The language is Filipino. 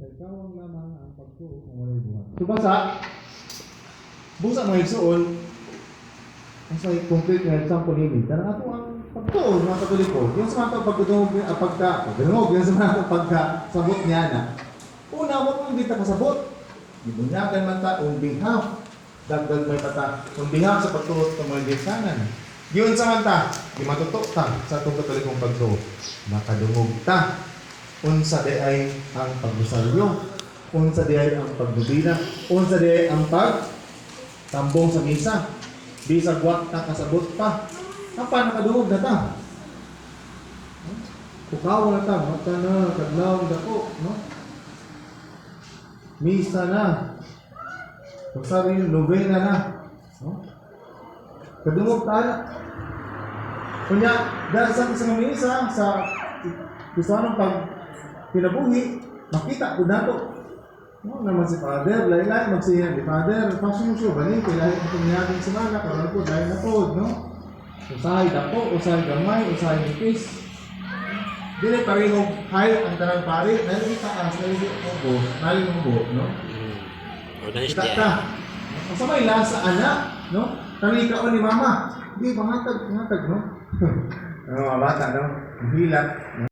Ikaw ang lamang ang pagtuo kung walay buhat. Subasa, busa mga igsuon, ang sa complete nga example nini, karang ato ang pagtuo mga Katoliko, yung sa mga pagdungog yung sa mga pagkasabot niya na, una mo kung hindi ta kasabot, gibunyagan man ta on behalf, dagdag may tata, on behalf sa pagtuo ng mga ginsanan. Giyon sa manta, di matutok ta sa itong Katolikong pagtuo, makadungog ta. Unsa di ay ang pagrosaryo, unsa di ay ang pagbubina, unsa di ay ang pagtambong sa misa. Bisag wa ta kasabot pa. Apa nakadungog na ta? Kukaw na ta, mata na, kadlaw dako, no? Misa na. Rosaryo, novena na. No? Kadungog ta na. Kunya, dahil sa misa, sa Kristiyanong pag kinabuhi, makita ko nato. No, naman si Father, lain-lain magsiyan ni Father, pasensyo, balik, kailangan ko tunyakin si Mana, karoon po, dahil na po, no? Usahay dako, usahay gamay, usahay nipis. Dili parehong hay ang tanang pari, nalili taas, nalili ubo, nalili ubo, no? Kita ka. Ang samay lasa anak, no? Tanika ko ni Mama, hindi, pangatag, no? Ang mga bata, no? Ang hilat, no?